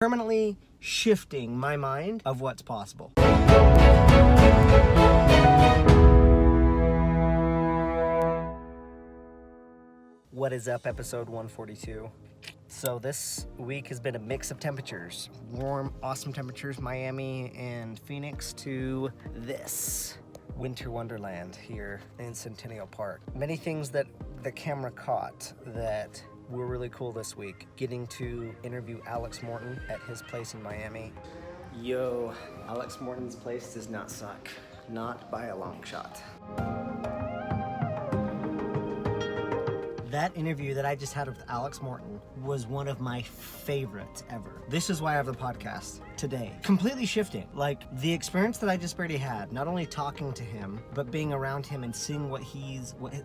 permanently shifting my mind of what's possible. What is up, episode 142? So this week has been a mix of temperatures. Warm, awesome temperatures, Miami and Phoenix, to this winter wonderland here in Centennial Park. Many things that the camera caught that were really cool this week. Getting to interview Alex Morton at his place in Miami. Yo, Alex Morton's place does not suck. Not by a long shot. That interview that I just had with Alex Morton was one of my favorites ever. This is why I have the podcast today. Completely shifting. Like, the experience that I just already had, not only talking to him, but being around him and seeing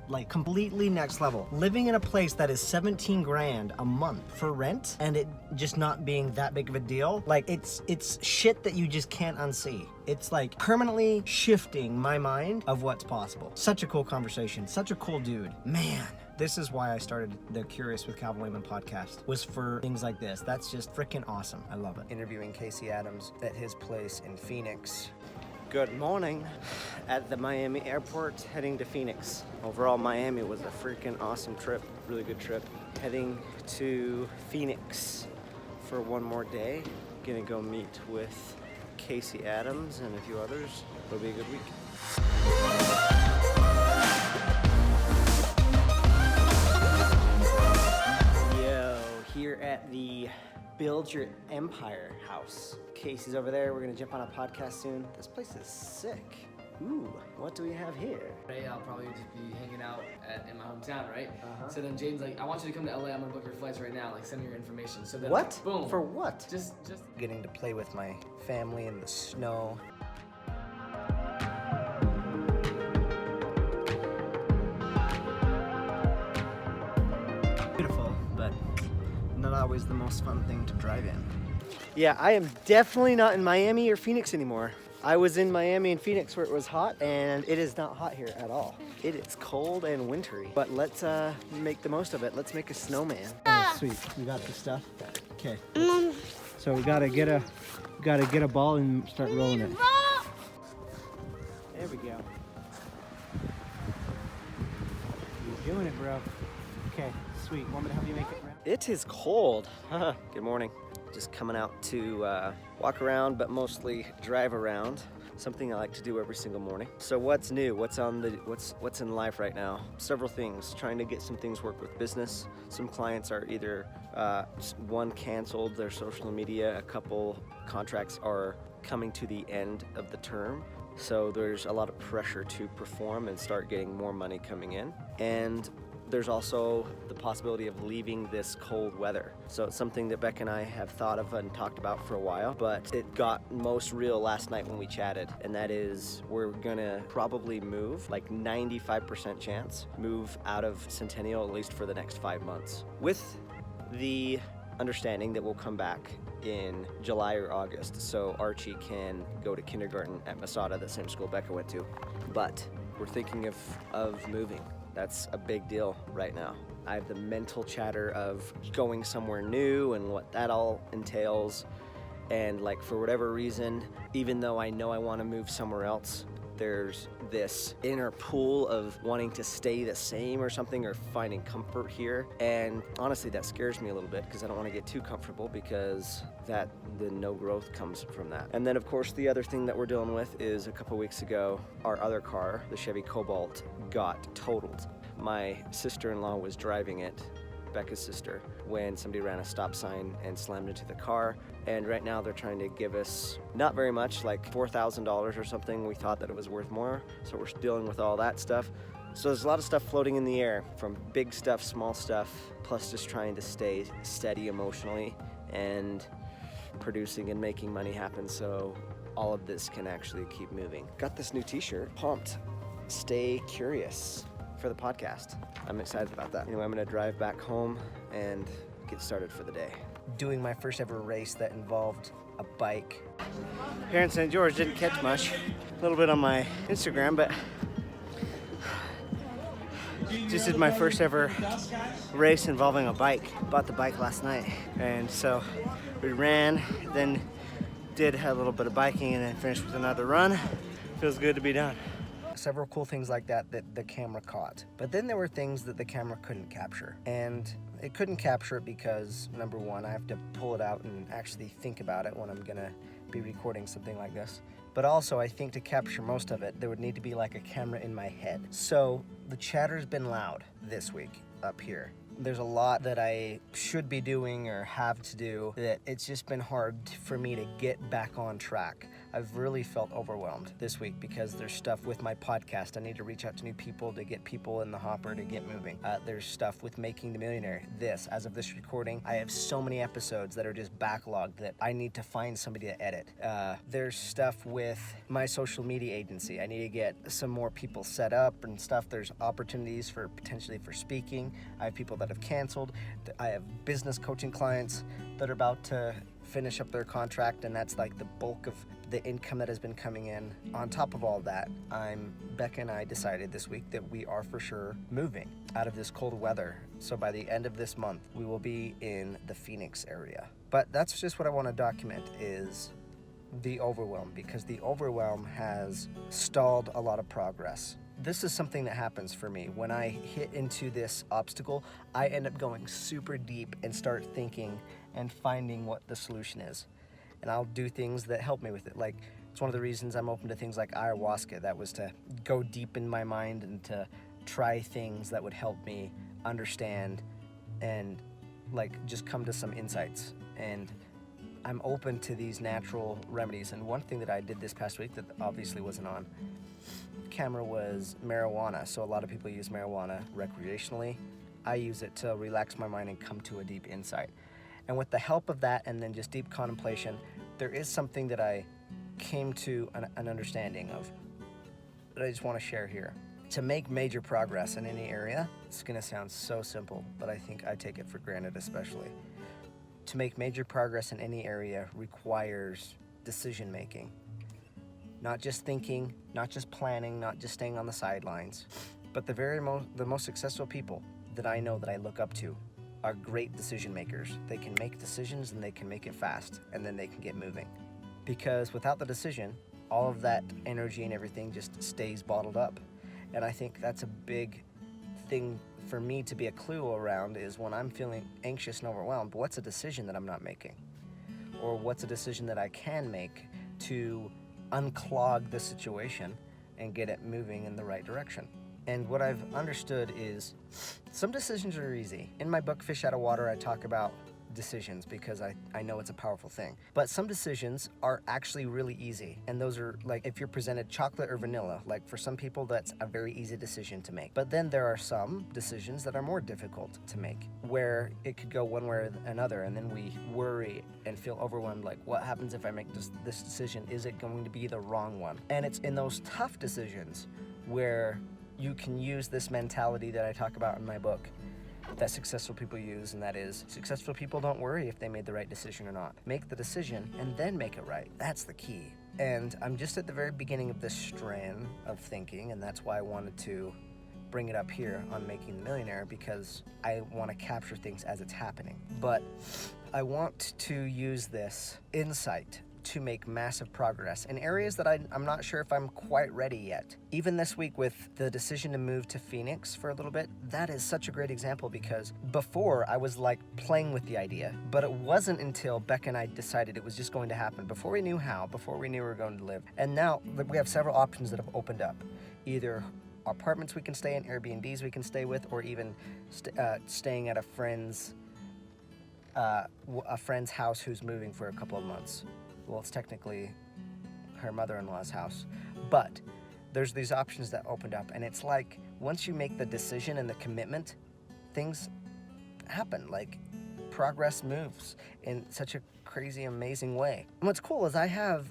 like completely next level. Living in a place that is 17 grand a month for rent, and it just not being that big of a deal. Like, it's shit that you just can't unsee. It's like permanently shifting my mind of what's possible. Such a cool conversation. Such a cool dude. Man. This is why I started the Curious with Calvin Wayman podcast, was for things like this. That's just freaking awesome. I love it. Interviewing Casey Adams at his place in Phoenix. Good morning. At the Miami airport, heading to Phoenix. Overall, Miami was a freaking awesome trip. Really good trip. Heading to Phoenix for one more day. Gonna go meet with Casey Adams and a few others. It'll be a good week. Here at the Build Your Empire house. Casey's over there. We're gonna jump on a podcast soon. This place is sick. Ooh, what do we have here? Right, I'll probably just be hanging out in my hometown, right? So then Jaden's like, I want you to come to LA. I'm gonna book your flights right now. Like, send me your information. So then, what? Boom. For what? Just getting to play with my family in the snow. Beautiful, but not always the most fun thing to drive in. Yeah, I am definitely not in Miami or Phoenix anymore. I was in Miami and Phoenix where it was hot, and it is not hot here at all. It is cold and wintry, but let's make the most of it. Let's make a snowman. Oh, sweet, we got the stuff. Okay. So we gotta get a ball and start rolling it. There we go. You're doing it, bro. Okay, sweet. Want me to help you make it, bro? It is cold. Good morning. Just coming out to walk around, but mostly drive around. Something I like to do every single morning. So what's new? What's in life right now? Several things. Trying to get some things work with business. Some clients are either one canceled their social media. A couple contracts are coming to the end of the term. So there's a lot of pressure to perform and start getting more money coming in. And there's also the possibility of leaving this cold weather. So it's something that Beck and I have thought of and talked about for a while, but it got most real last night when we chatted, and that is we're gonna probably move, like 95% chance, move out of Centennial at least for the next 5 months. With the understanding that we'll come back in July or August, so Archie can go to kindergarten at Masada, the same school Becca went to. But we're thinking of moving. That's a big deal right now. I have the mental chatter of going somewhere new and what that all entails. And like, for whatever reason, even though I know I want to move somewhere else, there's this inner pull of wanting to stay the same or something, or finding comfort here. And honestly, that scares me a little bit because I don't want to get too comfortable, because the no growth comes from that. And then of course the other thing that we're dealing with is a couple weeks ago, our other car, the Chevy Cobalt, got totaled. My sister-in-law was driving it, Becca's sister, when somebody ran a stop sign and slammed into the car. And right now they're trying to give us not very much, like $4,000 or something. We thought that it was worth more, so we're dealing with all that stuff. So there's a lot of stuff floating in the air, from big stuff, small stuff, plus just trying to stay steady emotionally and producing and making money happen so all of this can actually keep moving. Got this new t-shirt, pumped. Stay curious for the podcast. I'm excited about that. Anyway, I'm gonna drive back home and get started for the day. Doing my first ever race that involved a bike. Here in St. George, didn't catch much. A little bit on my Instagram, but Just did my first ever race involving a bike. Bought the bike last night, and so we ran, then did a little bit of biking, and then finished with another run. Feels good to be done. Several cool things like that the camera caught. But then there were things that the camera couldn't capture. And it couldn't capture it because, number one, I have to pull it out and actually think about it when I'm gonna be recording something like this. But also, I think to capture most of it, there would need to be like a camera in my head. So the chatter's been loud this week up here. There's a lot that I should be doing or have to do that it's just been hard for me to get back on track. I've really felt overwhelmed this week because there's stuff with my podcast. I need to reach out to new people to get people in the hopper to get moving. There's stuff with making the Millionaire. As of this recording, I have so many episodes that are just backlogged that I need to find somebody to edit. There's stuff with my social media agency. I need to get some more people set up and stuff. There's opportunities for potentially for speaking. I have people that have canceled. I have business coaching clients that are about to finish up their contract, and that's like the bulk of the income that has been coming in. On top of all that, Becca and I decided this week that we are for sure moving out of this cold weather. So by the end of this month, we will be in the Phoenix area. But that's just what I want to document is the overwhelm, because the overwhelm has stalled a lot of progress. This is something that happens for me. When I hit into this obstacle, I end up going super deep and start thinking and finding what the solution is. And I'll do things that help me with it. Like, it's one of the reasons I'm open to things like ayahuasca. That was to go deep in my mind and to try things that would help me understand and like just come to some insights. And I'm open to these natural remedies. And one thing that I did this past week that obviously wasn't on camera was marijuana. So a lot of people use marijuana recreationally. I use it to relax my mind and come to a deep insight. And with the help of that and then just deep contemplation, there is something that I came to an understanding of that I just want to share here. To make major progress in any area, it's going to sound so simple, but I think I take it for granted especially. To make major progress in any area requires decision making. Not just thinking, not just planning, not just staying on the sidelines, but the most successful people that I know that I look up to are great decision makers. They can make decisions and they can make it fast, and then they can get moving. Because without the decision, all of that energy and everything just stays bottled up. And I think that's a big thing for me to be a clue around is when I'm feeling anxious and overwhelmed, what's a decision that I'm not making? Or what's a decision that I can make to unclog the situation and get it moving in the right direction? And what I've understood is some decisions are easy. In my book, Fish Out of Water, I talk about decisions because I know it's a powerful thing. But some decisions are actually really easy. And those are like if you're presented chocolate or vanilla, like for some people, that's a very easy decision to make. But then there are some decisions that are more difficult to make where it could go one way or another. And then we worry and feel overwhelmed. Like, what happens if I make this decision? Is it going to be the wrong one? And it's in those tough decisions where you can use this mentality that I talk about in my book that successful people use, and that is successful people don't worry if they made the right decision or not. Make the decision and then make it right. That's the key. And I'm just at the very beginning of this strand of thinking, and that's why I wanted to bring it up here on Making the Millionaire, because I want to capture things as it's happening. But I want to use this insight to make massive progress in areas that I'm not sure if I'm quite ready yet. Even this week with the decision to move to Phoenix for a little bit, that is such a great example because before I was like playing with the idea, but it wasn't until Becca and I decided it was just going to happen, before we knew how, before we knew we were going to live. And now we have several options that have opened up. Either apartments we can stay in, Airbnbs we can stay with, or even staying at a friend's house who's moving for a couple of months. Well, it's technically her mother-in-law's house, but there's these options that opened up, and it's like once you make the decision and the commitment, things happen. Like progress moves in such a crazy, amazing way. And what's cool is I have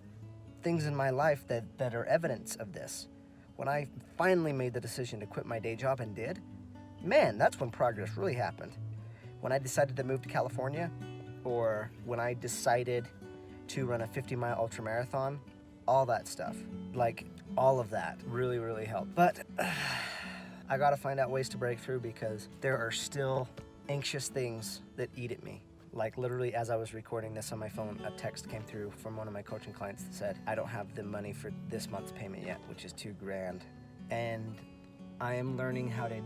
things in my life that are evidence of this. When I finally made the decision to quit my day job and did, man, that's when progress really happened. When I decided to move to California, or when I decided to run a 50-mile ultra marathon, all that stuff, like all of that really, really helped. But I gotta find out ways to break through because there are still anxious things that eat at me. Like literally as I was recording this on my phone, a text came through from one of my coaching clients that said, I don't have the money for this month's payment yet, which is $2,000. And I am learning how to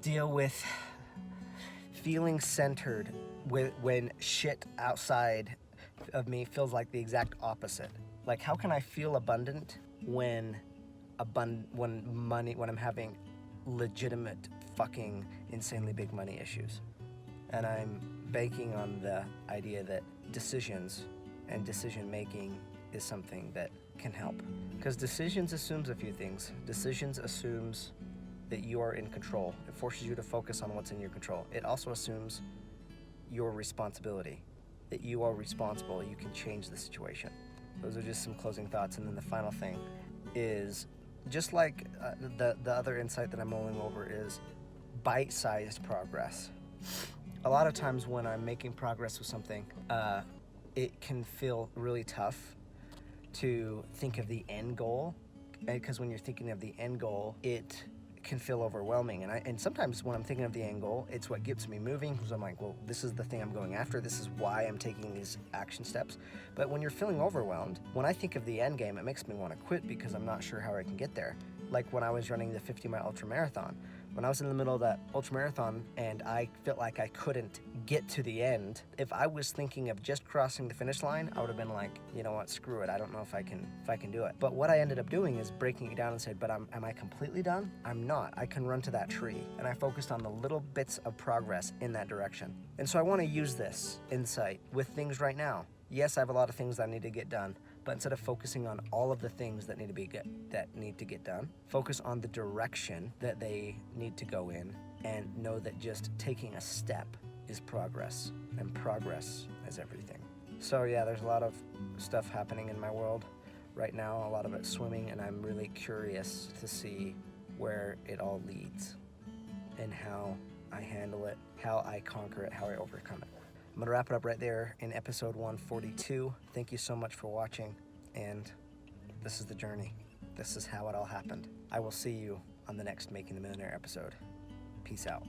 deal with feeling centered when shit outside of me feels like the exact opposite. Like how can I feel abundant when I'm having legitimate fucking insanely big money issues? And I'm banking on the idea that decisions and decision making is something that can help. Because decisions assumes a few things. Decisions assumes that you are in control. It forces you to focus on what's in your control. It also assumes your responsibility, that you are responsible, you can change the situation. Those are just some closing thoughts. And then the final thing is, just like the other insight that I'm mulling over is bite-sized progress. A lot of times when I'm making progress with something, it can feel really tough to think of the end goal, because when you're thinking of the end goal, it can feel overwhelming. And sometimes when I'm thinking of the end goal, it's what gets me moving, because I'm like, well, this is the thing I'm going after. This is why I'm taking these action steps. But when you're feeling overwhelmed, when I think of the end game, it makes me want to quit because I'm not sure how I can get there. Like when I was running the 50-mile ultra marathon. When I was in the middle of that ultra marathon and I felt like I couldn't get to the end, if I was thinking of just crossing the finish line, I would have been like, you know what, screw it. I don't know if I can do it. But what I ended up doing is breaking it down and said, but am I completely done? I'm not. I can run to that tree. And I focused on the little bits of progress in that direction. And so I want to use this insight with things right now. Yes, I have a lot of things that I need to get done, but instead of focusing on all of the things that need to get done, focus on the direction that they need to go in, and know that just taking a step is progress, and progress is everything. So yeah, there's a lot of stuff happening in my world right now, a lot of it swimming, and I'm really curious to see where it all leads and how I handle it, how I conquer it, how I overcome it. I'm gonna wrap it up right there in episode 142. Thank you so much for watching, and this is the journey. This is how it all happened. I will see you on the next Making the Millionaire episode. Peace out.